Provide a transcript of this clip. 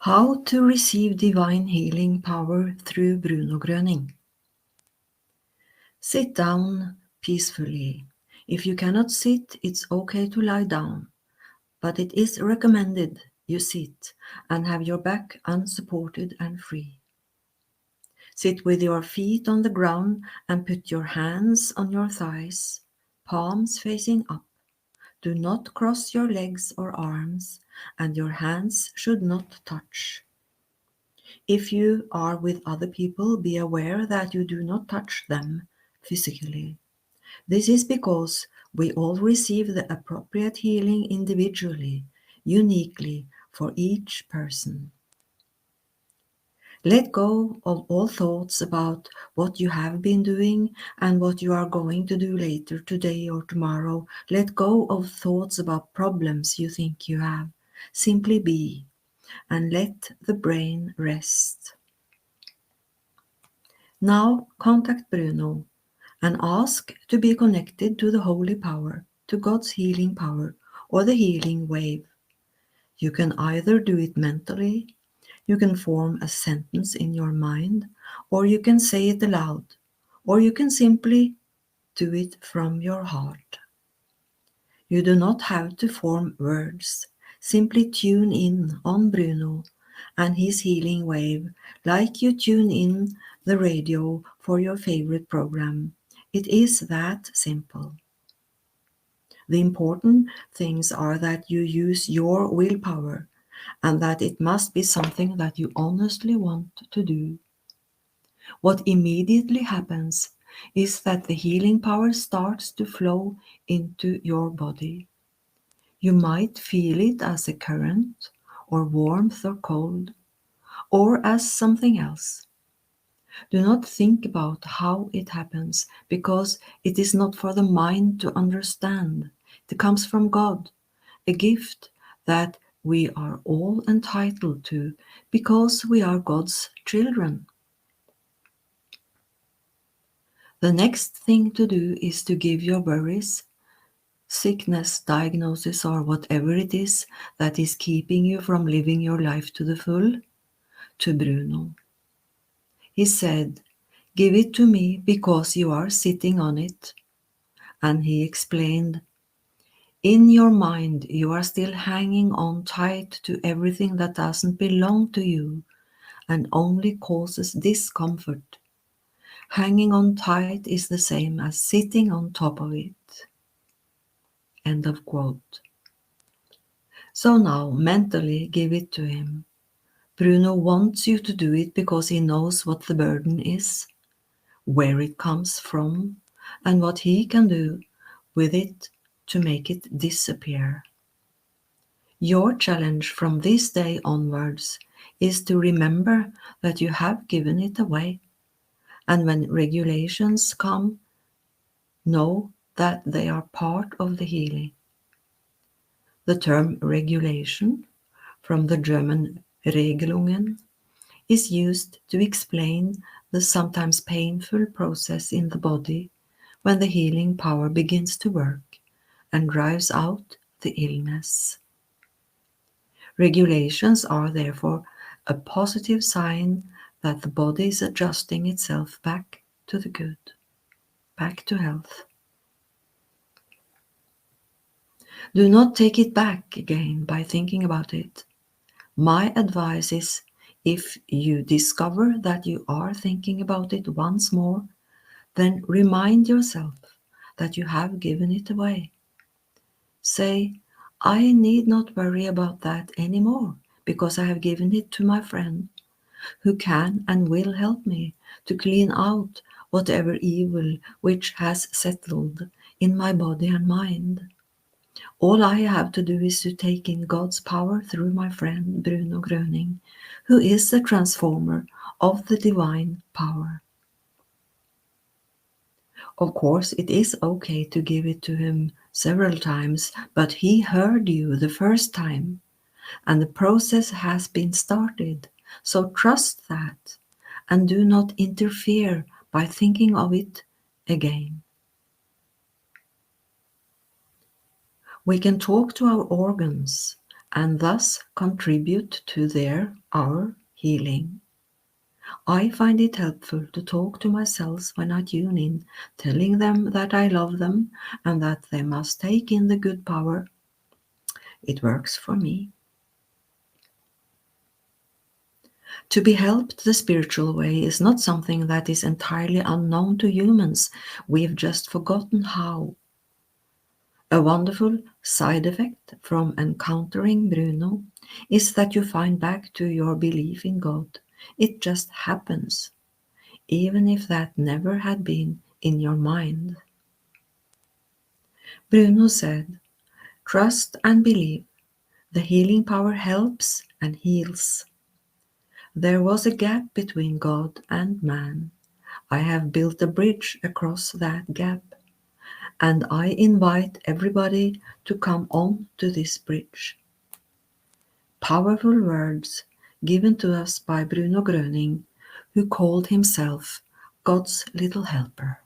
How to receive divine healing power through Bruno Gröning. Sit down peacefully. If you cannot sit, it's okay to lie down, but it is recommended you sit and have your back unsupported and free. Sit with your feet on the ground and put your hands on your thighs, palms facing up. Do not cross your legs or arms, and your hands should not touch. If you are with other people, be aware that you do not touch them physically. This is because we all receive the appropriate healing individually, uniquely for each person. Let go of all thoughts about what you have been doing and what you are going to do later today or tomorrow. Let go of thoughts about problems you think you have. Simply be and let the brain rest. Now contact Bruno and ask to be connected to the holy power, to God's healing power, or the healing wave. You can either do it mentally, you can form a sentence in your mind, or you can say it aloud, or you can simply do it from your heart. You do not have to form words. Simply tune in on Bruno and his healing wave like you tune in the radio for your favorite program. It is that simple. The important things are that you use your willpower and that it must be something that you honestly want to do. What immediately happens is that the healing power starts to flow into your body. You might feel it as a current, or warmth or cold, or as something else. Do not think about how it happens, because it is not for the mind to understand. It comes from God, a gift that we are all entitled to because we are God's children. The next thing to do is to give your worries, sickness, diagnosis, or whatever it is that is keeping you from living your life to the full, to Bruno. He said, "Give it to me because you are sitting on it." And he explained, in your mind you are still hanging on tight to everything that doesn't belong to you and only causes discomfort. Hanging on tight is the same as sitting on top of it. End of quote. So now mentally give it to him. Bruno wants you to do it because he knows what the burden is, where it comes from, and what he can do with it to make it disappear. Your challenge from this day onwards is to remember that you have given it away, and when regulations come, know that they are part of the healing. The term regulation, from the German Regelungen, is used to explain the sometimes painful process in the body when the healing power begins to work and drives out the illness. Regulations are therefore a positive sign that the body is adjusting itself back to the good, back to health. Do not take it back again by thinking about it. My advice is, if you discover that you are thinking about it once more, then remind yourself that you have given it away. Say, I need not worry about that anymore because I have given it to my friend, who can and will help me to clean out whatever evil which has settled in my body and mind. All I have to do is to take in God's power through my friend Bruno Gröning, who is the transformer of the divine power. Of course, it is okay to give it to him several times, but he heard you the first time, and the process has been started. So trust that, and do not interfere by thinking of it again. We can talk to our organs and thus contribute to our healing. I find it helpful to talk to myself when I tune in, telling them that I love them and that they must take in the good power. It works for me. To be helped the spiritual way is not something that is entirely unknown to humans. We've just forgotten how. A wonderful side effect from encountering Bruno is that you find back to your belief in God. It just happens, even if that never had been in your mind. Bruno said, "Trust and believe. The healing power helps and heals. There was a gap between God and man. I have built a bridge across that gap, and I invite everybody to come on to this bridge." Powerful words given to us by Bruno Gröning, who called himself God's little helper.